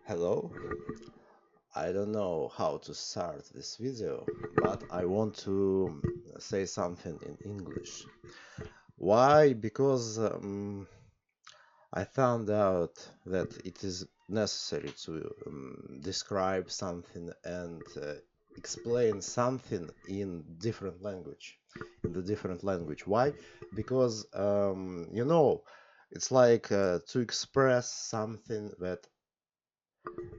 Hello, I don't know how to start this video, but I want to say something in English. Why? Because I found out that it is necessary to describe something and explain something in different language, in the different language. Why? Because it's like to express something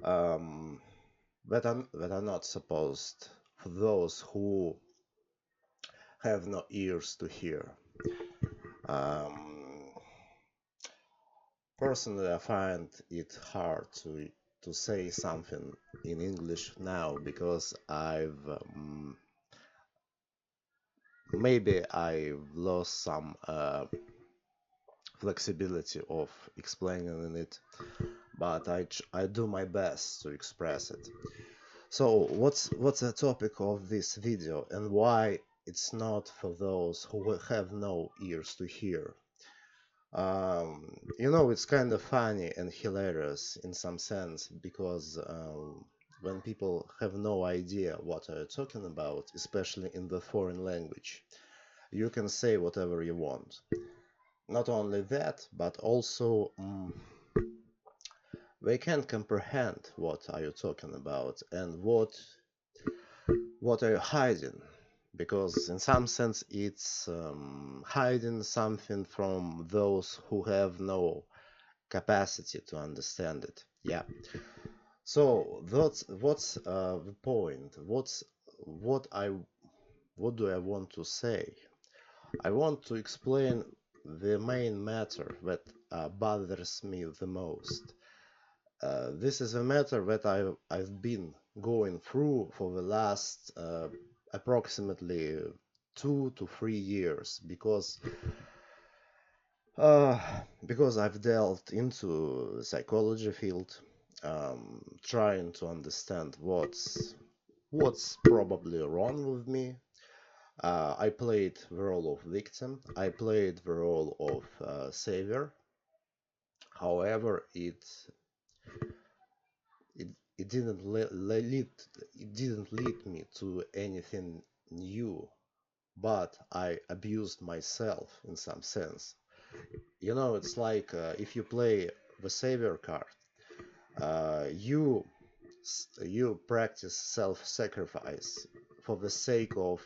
um, that are not supposed for those who have no ears to hear. Um, Personally, I find it hard to say something in English now because I've lost some flexibility of explaining it, but I do my best to express it. So what's the topic of this video and why it's not for those who have no ears to hear? It's kind of funny and hilarious in some sense because when people have no idea what are you talking about, especially in the foreign language, you can say whatever you want. Not only that, but also they can't comprehend what are you talking about and what are you hiding, because in some sense it's hiding something from those who have no capacity to understand it. Yeah. So what's the point? What do I want to say? I want to explain the main matter that bothers me the most. This is a matter that I've been going through for the last approximately 2 to 3 years uh, because I've delved into the psychology field, trying to understand what's probably wrong with me. I played the role of victim. I played the role of savior. However, it it didn't lead me to anything new, but I abused myself in some sense. It's like if you play the savior card, you practice self-sacrifice for the sake of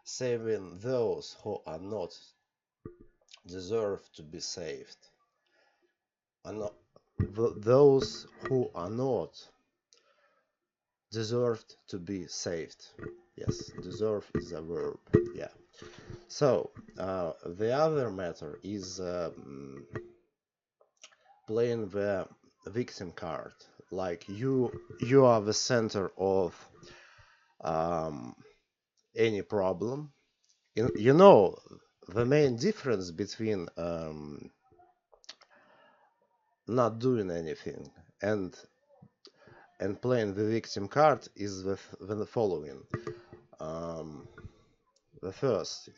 saving those who are not deserve to be saved, are not those who are not deserved to be saved. Yes, deserve is a verb. Yeah. So the other matter is playing the victim card. Like you are the center of um, any problem. You know, the main difference between not doing anything and playing the victim card is the following. Um, the first,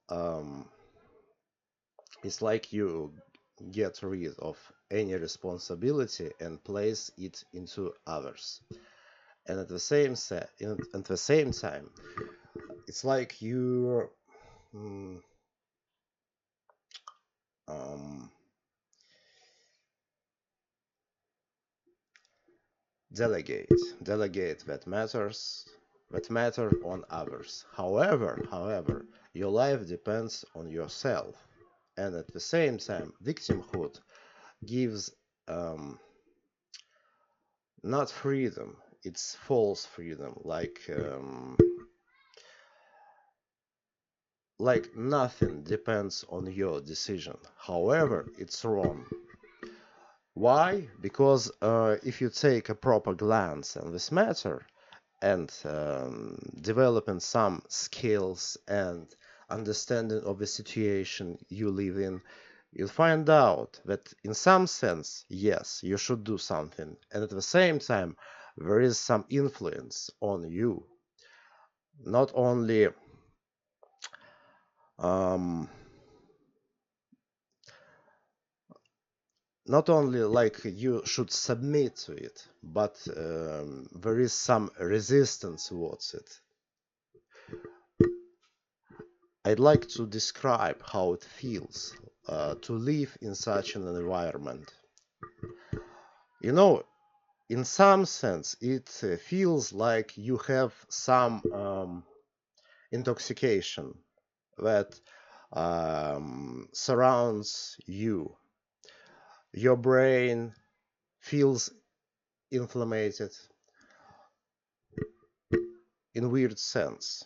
um, it's like you get rid of any responsibility and place it into others, and at the same time, it's like you mm, um, delegate that matter on others. However, your life depends on yourself, and at the same time, victimhood gives not freedom, it's false freedom, like nothing depends on your decision. However, it's wrong. Why? Because if you take a proper glance on this matter and developing some skills and understanding of the situation you live in, you'll find out that in some sense, yes, you should do something. And at the same time, there is some influence on you. Not only um, not only like you should submit to it, but there is some resistance towards it. I'd like to describe how it feels to live in such an environment. You know, in some sense, it feels like you have some intoxication that surrounds you. Your brain feels inflamed in weird sense.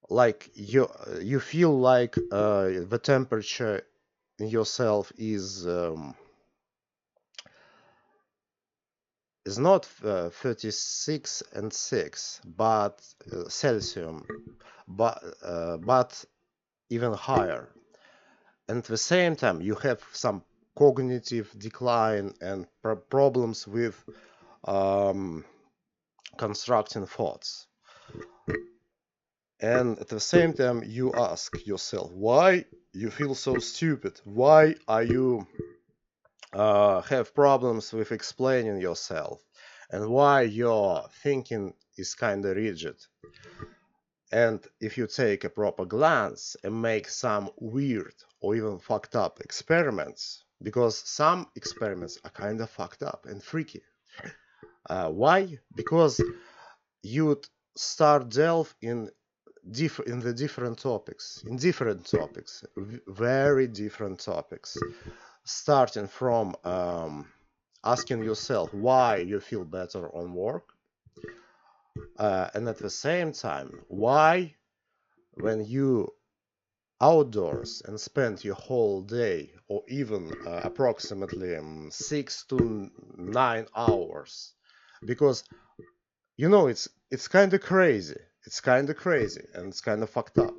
Like you feel like the temperature in yourself is not 36 and 6, but Celsius, but even higher. And at the same time, you have some cognitive decline and problems with um, constructing thoughts. And at the same time, you ask yourself, why you feel so stupid? Why are you have problems with explaining yourself? And why your thinking is kind of rigid? And if you take a proper glance and make some weird or even fucked up experiments, because some experiments are kind of fucked up and freaky. Why? Because you'd start delve in the different topics, very different topics, starting from asking yourself why you feel better on work, and at the same time, why when you outdoors and spend your whole day or even approximately 6 to 9 hours, because it's kind of crazy. It's kind of crazy and it's kind of fucked up.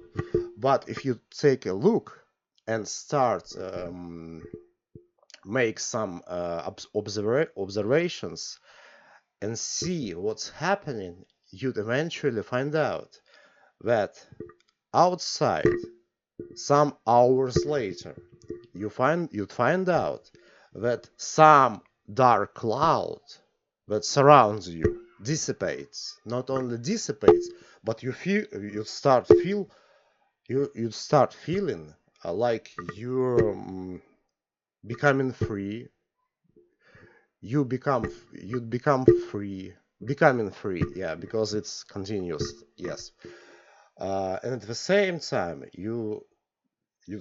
But if you take a look and start make some observations and see what's happening, you'd eventually find out that outside, some hours later, you'd find out that some dark cloud that surrounds you dissipates. Not only dissipates, but you start feeling like you're becoming free. You become free, becoming free. Yeah, because it's continuous. Yes, and at the same time, you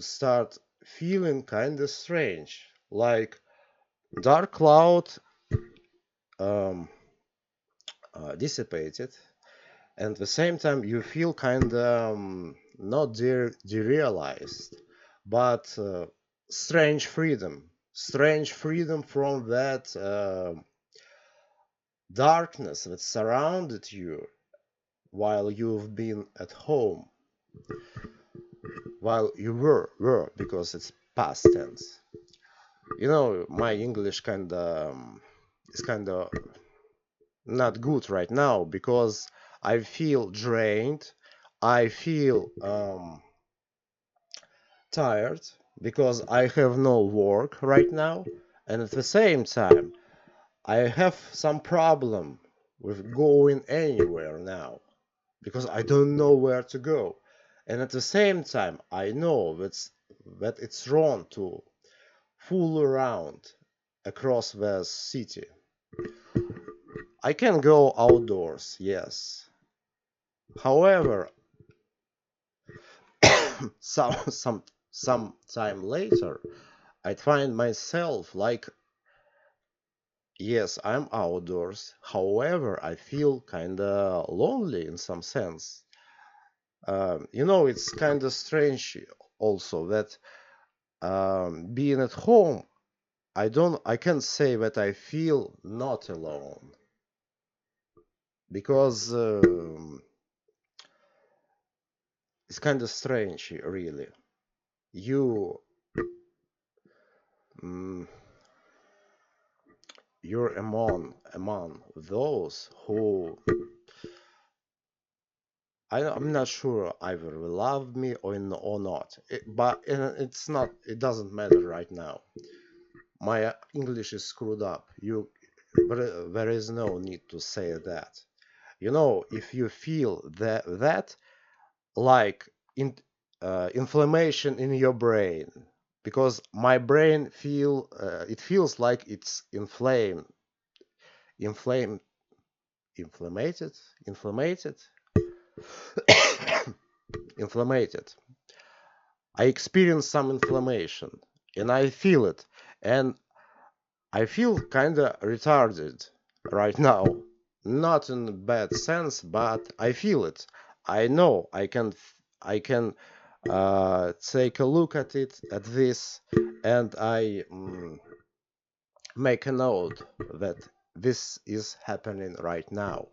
start feeling kind of strange, like dark cloud um, dissipated, and at the same time you feel kind of not derealized, but strange freedom from that darkness that surrounded you while you've been at home, while you were because it's past tense. My English is kind of not good right now because I feel drained. I feel tired because I have no work right now, and at the same time, I have some problem with going anywhere now because I don't know where to go. And at the same time, I know that it's wrong to fool around across the city. I can go outdoors, yes. However, some time later, I'd find myself like, yes, I'm outdoors. However, I feel kinda lonely in some sense. It's kinda strange also that being at home, I can't say that I feel not alone because it's kind of strange, really. You, mm, you're among those who I'm not sure either will love me or not. But it's not. It doesn't matter right now. my English is screwed up. There is no need to say that. You know, if you feel that like inflammation in your brain, because my brain it feels like it's inflamed, inflamed, inflamed. I experience some inflammation and I feel it, and I feel kind of retarded right now. Not in a bad sense, but I feel it. I know I can take a look at this, and I make a note that this is happening right now.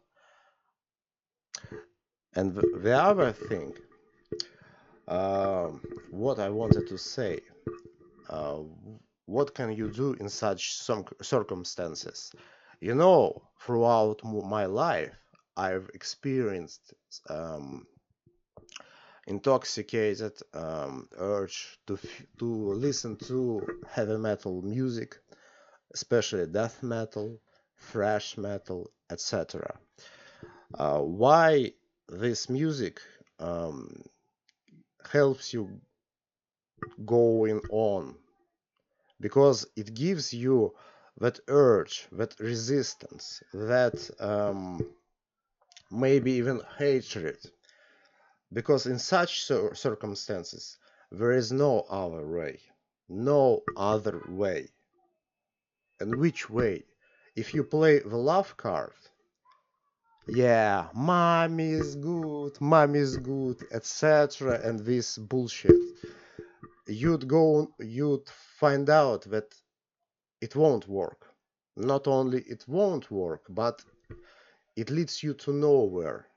And the other thing, what I wanted to say, uh, what can you do in such some circumstances? You know, throughout my life, I've experienced intoxicated urge to listen to heavy metal music, especially death metal, thrash metal, etc. Why this music helps you going on? Because it gives you that urge, that resistance, that maybe even hatred. Because in such circumstances, there is no other way. No other way. And which way? If you play the love card, yeah, mommy is good, etc., and this bullshit, you'd find out that it won't work. Not only it won't work, but it leads you to nowhere.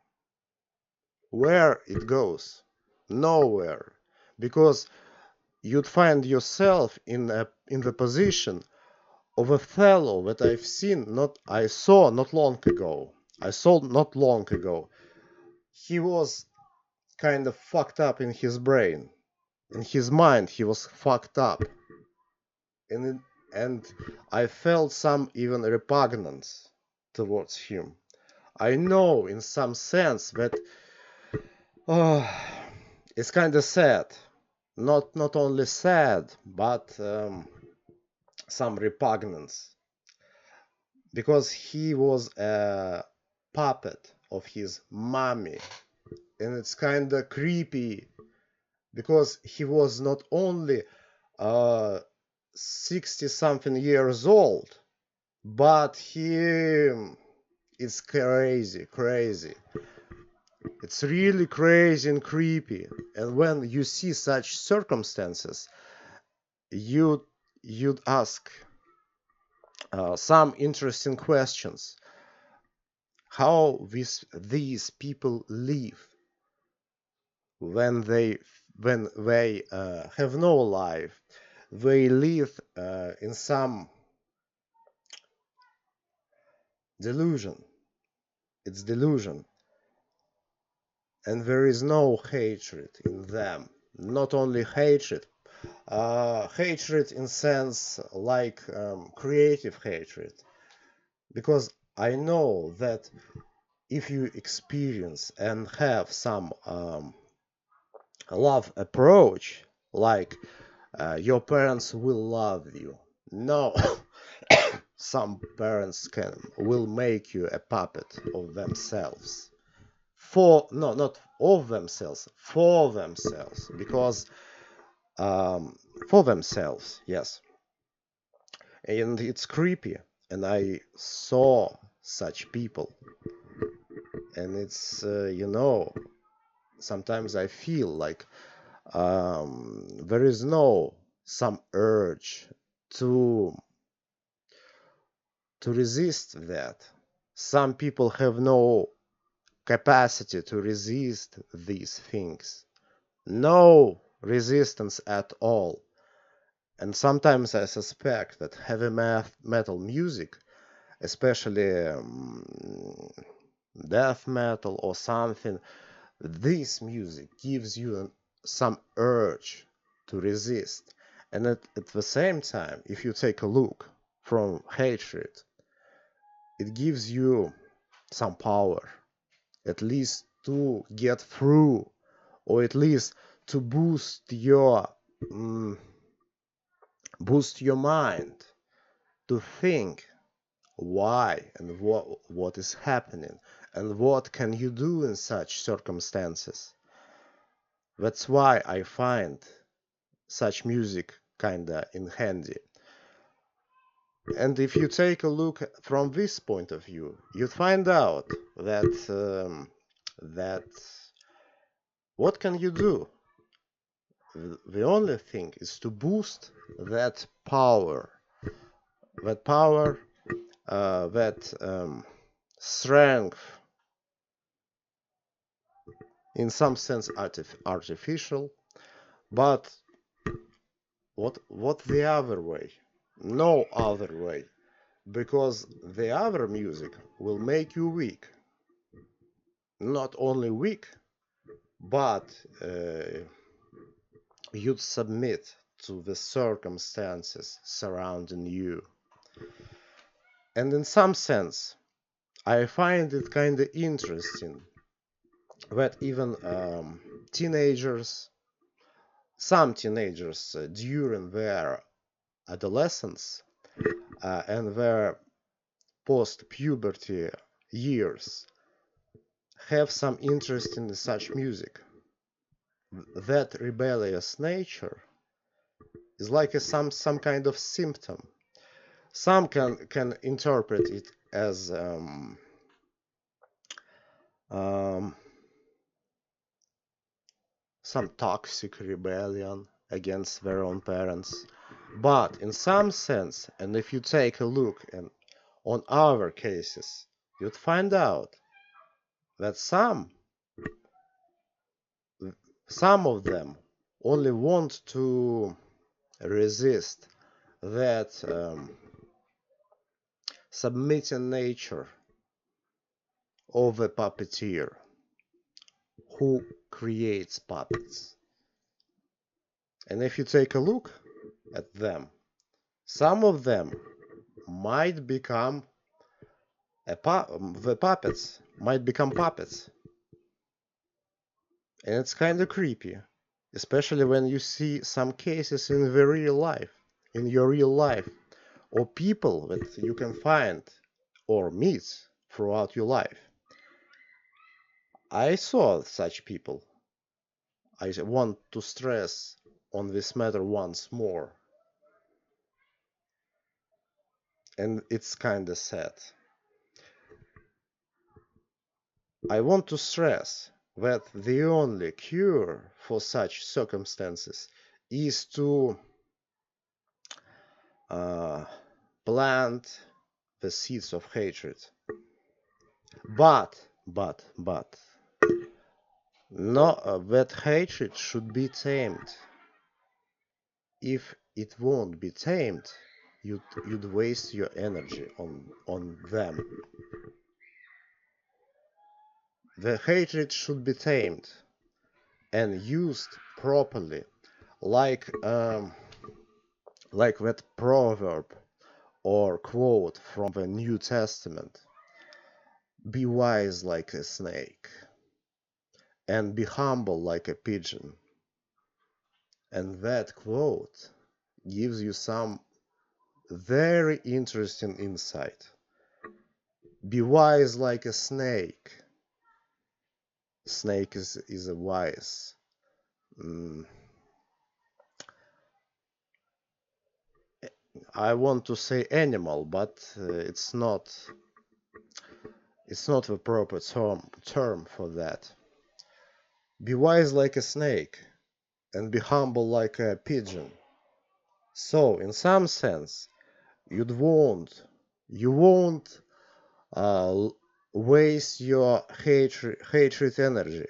Where it goes? Nowhere. Because you'd find yourself in the position of a fellow that I saw not long ago. I saw not long ago. He was kind of fucked up in his brain. In his mind, he was fucked up. And I felt some even repugnance towards him. I know in some sense that it's kind of sad. Not only sad, but some repugnance. Because he was a puppet of his mommy. And it's kind of creepy. Because he was not only 60-something years old, but he is crazy. It's really crazy and creepy. And when you see such circumstances, you'd ask some interesting questions. How these people live when they have no life. They live in some delusion. It's delusion. And there is no hatred in them. Not only hatred, hatred in sense like creative hatred. Because I know that if you experience and have some love approach, like your parents will love you. No, some parents will make you a puppet of themselves. Not of themselves, for themselves, because for themselves, yes. And it's creepy, and I saw such people, and it's sometimes I feel like there is no some urge to resist that. Some people have no capacity to resist these things. No resistance at all. And sometimes I suspect that heavy metal music, especially death metal or something, this music gives you some urge to resist. And at the same time, if you take a look from hatred, it gives you some power, at least to get through, or at least to boost your mind to think why and what is happening and what can you do in such circumstances. That's why I find such music kinda in handy. And if you take a look from this point of view, you find out that what can you do? The only thing is to boost that power, that strength, in some sense artificial, but what the other way? No other way, because the other music will make you weak. Not only weak, but you'd submit to the circumstances surrounding you. And in some sense, I find it kind of interesting that even some teenagers during their adolescence and their post-puberty years have some interest in such music. That rebellious nature is like some kind of symptom. Some can interpret it as some toxic rebellion against their own parents. But in some sense, and if you take a look on our cases, you'd find out that some of them only want to resist that submitting nature of a puppeteer who creates puppets. And if you take a look at them, some of them might become the puppets might become puppets. And it's kind of creepy, especially when you see some cases in the real life, in your real life, or people that you can find or meet throughout your life. I saw such people. I want to stress on this matter once more. And it's kinda sad. I want to stress that the only cure for such circumstances is to plant the seeds of hatred. But, no, that hatred should be tamed. If it won't be tamed, you'd waste your energy on them. The hatred should be tamed and used properly, like that proverb or quote from the New Testament. Be wise like a snake and be humble like a pigeon. And that quote gives you some very interesting insight. Be wise like a snake. Snake is a wise. I want to say animal, but it's not the proper term for that. Be wise like a snake and be humble like a pigeon. So, in some sense, you won't waste your hatred energy,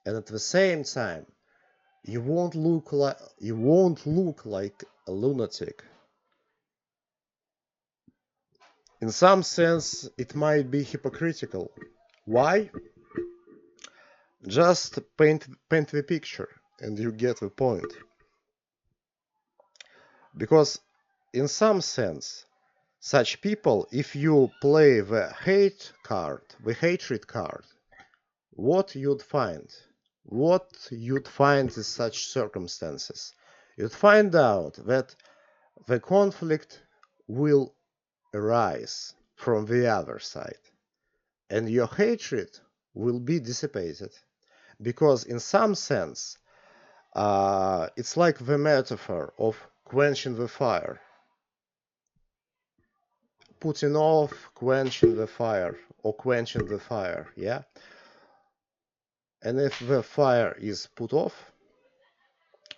and at the same time, you won't look like a lunatic. In some sense, it might be hypocritical. Why? Just paint the picture, and you get the point. Because in some sense, such people, if you play the hate card, the hatred card, what you'd find? What you'd find in such circumstances? You'd find out that the conflict will arise from the other side, and your hatred will be dissipated. Because in some sense, it's like the metaphor of quenching the fire. Putting off, quenching the fire, or quenching the fire, yeah? And if the fire is put off,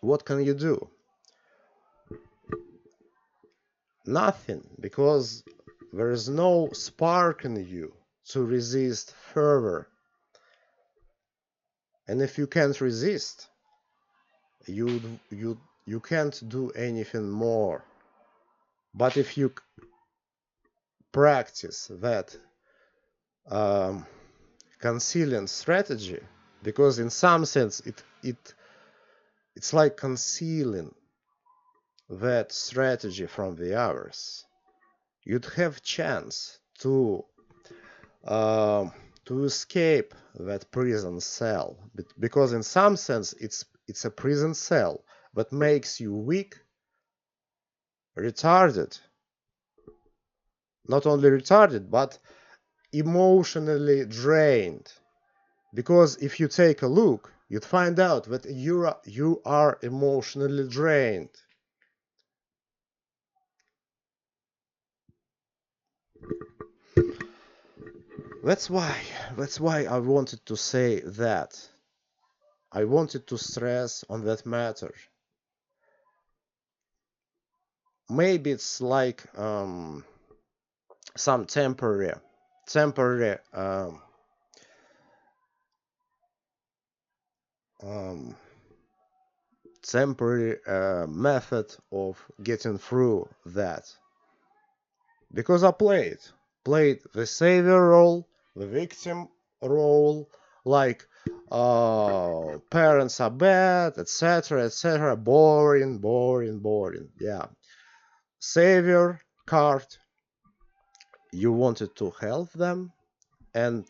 what can you do? Nothing, because there is no spark in you to resist further. And if you can't resist, you can't do anything more. But if you practice that concealing strategy, because in some sense it's like concealing that strategy from the others, you'd have chance to escape that prison cell, because in some sense it's a prison cell that makes you weak, retarded, not only retarded but emotionally drained. Because if you take a look, you'd find out that you are emotionally drained. That's why I wanted to say that. I wanted to stress on that matter. Maybe it's like some temporary method of getting through that. Because I played the savior role, the victim role, like parents are bad, etc. Boring. Yeah. Savior card, you wanted to help them, and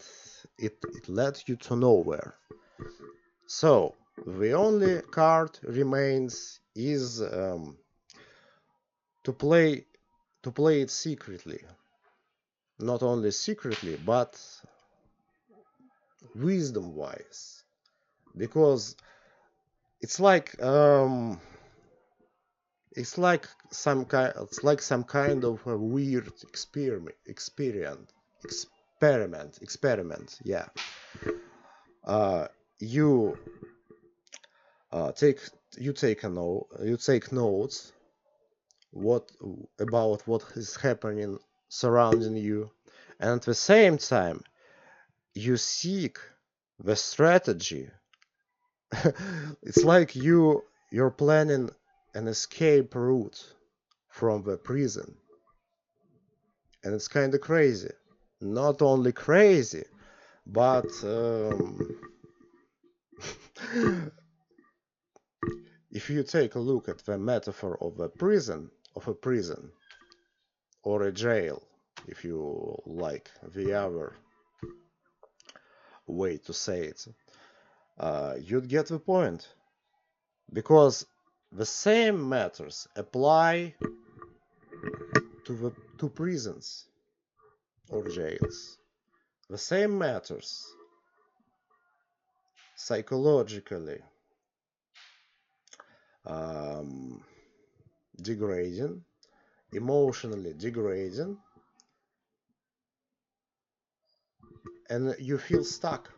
it led you to nowhere. So the only card remains is to play it secretly. Not only secretly, but wisdom-wise, because it's like some kind of a weird experiment. Yeah. You take notes about what is happening surrounding you, and at the same time you seek the strategy. It's like you're planning an escape route from the prison, and it's kind of crazy. Not only crazy, but if you take a look at the metaphor of a prison or a jail, if you like the other way to say it, you'd get the point. Because the same matters apply to prisons or jails. The same matters psychologically degrading, emotionally degrading, and you feel stuck.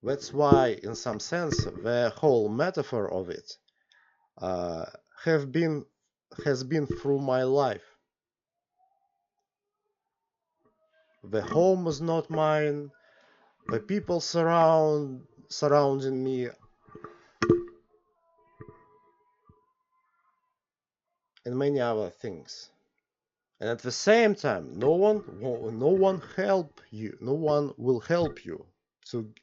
That's why, in some sense, the whole metaphor of it has been through my life. The home is not mine. The people surrounding me, and many other things. And at the same time, no one help you. No one will help you to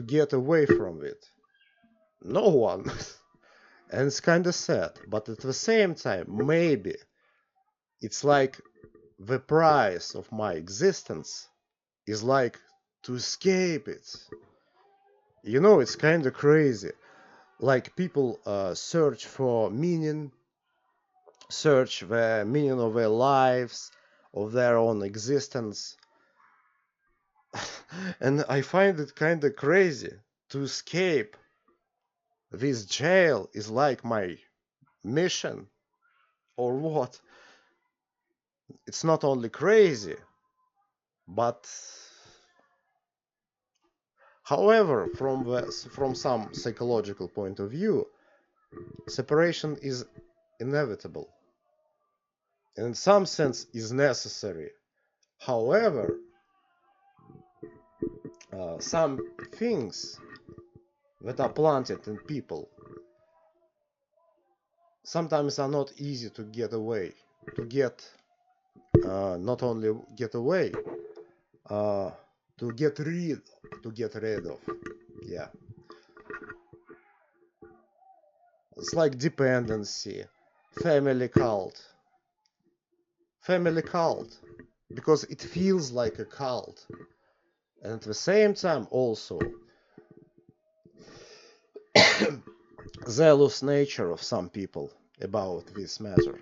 get away from it. No one. And it's kind of sad, but at the same time, maybe it's like the price of my existence is like to escape it. You know, it's kind of crazy. Like people search for meaning, search the meaning of their lives, of their own existence. And I find it kind of crazy to escape this jail is like my mission or what. It's not only crazy, but however, from some psychological point of view, separation is inevitable and in some sense is necessary. However, some things that are planted in people sometimes are not easy to get away, to get not only get away, uh, to get rid of. Yeah, it's like dependency, family cult, family cult, because it feels like a cult, and at the same time also zealous nature of some people about this matter.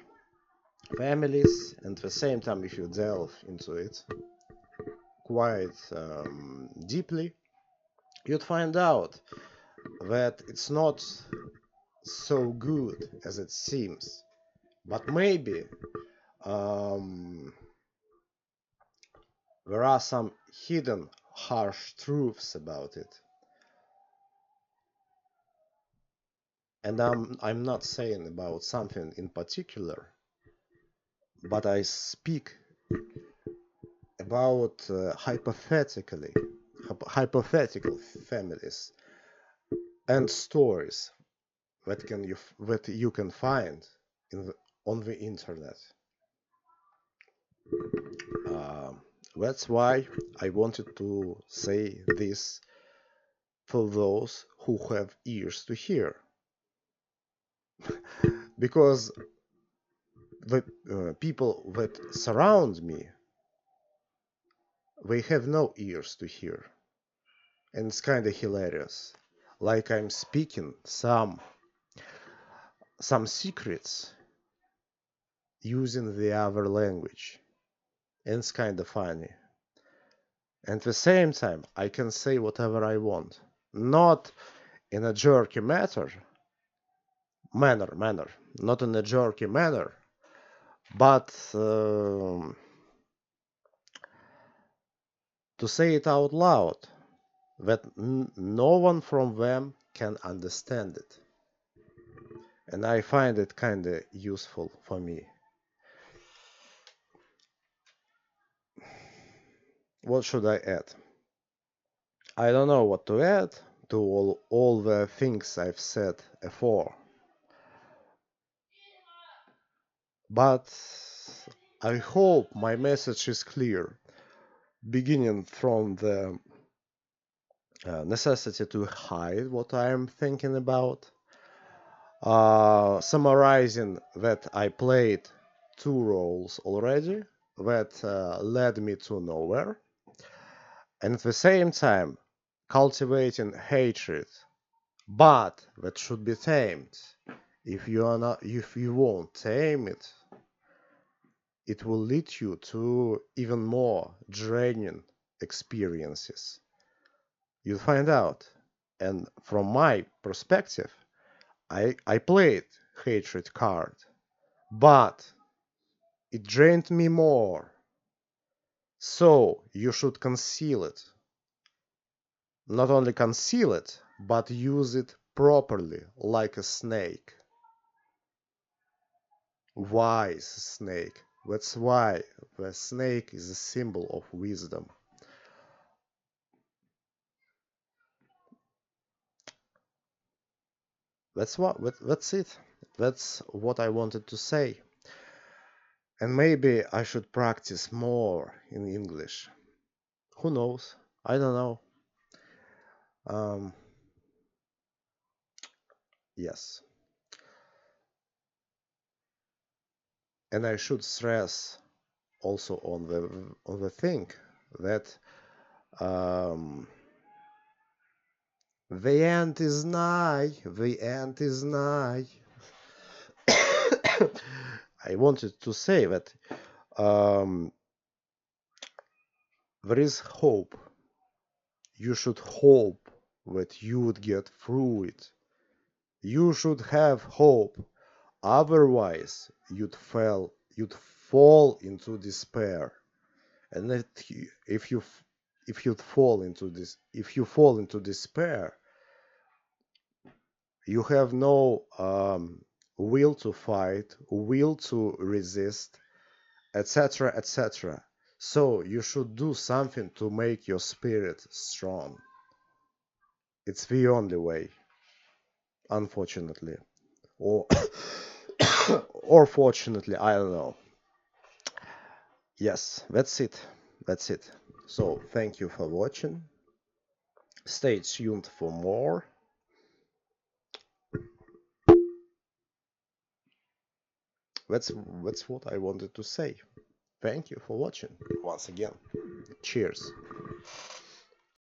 Families, and at the same time, if you delve into it quite deeply, you'd find out that it's not so good as it seems. But maybe um, there are some hidden harsh truths about it. And I'm not saying about something in particular, but I speak about hypothetical families and stories that you can find on the internet. Um, that's why I wanted to say this for those who have ears to hear, because the people that surround me, they have no ears to hear, and it's kind of hilarious. Like I'm speaking some secrets using the other language, and it's kind of funny. And at the same time, I can say whatever I want, not in a jerky manner, not in a jerky manner, but to say it out loud, that no one from them can understand it. And I find it kind of useful for me. What should I add? I don't know what to add to all the things I've said before. But I hope my message is clear, beginning from the necessity to hide what I am thinking about, summarizing that I played two roles already that led me to nowhere, and at the same time cultivating hatred, but that should be tamed. If you won't tame it, it will lead you to even more draining experiences. You'll find out. And from my perspective, I played hatred card, but it drained me more. So you should conceal it. Not only conceal it, but use it properly, like a snake. Wise snake. That's why the snake is a symbol of wisdom. That's it. That's what I wanted to say. And maybe I should practice more in English. Who knows? I don't know. Um, yes. And I should stress also on the thing that um, the end is nigh. The end is nigh. I wanted to say that um, there is hope. You should hope that you would get through it. You should have hope. Otherwise, you'd fall into despair. And if you fall into despair, you have no will to fight, will to resist, etc., etc. So you should do something to make your spirit strong. It's the only way, unfortunately, or or fortunately, I don't know. Yes, that's it. That's it. So thank you for watching. Stay tuned for more. That's what I wanted to say. Thank you for watching once again. Cheers.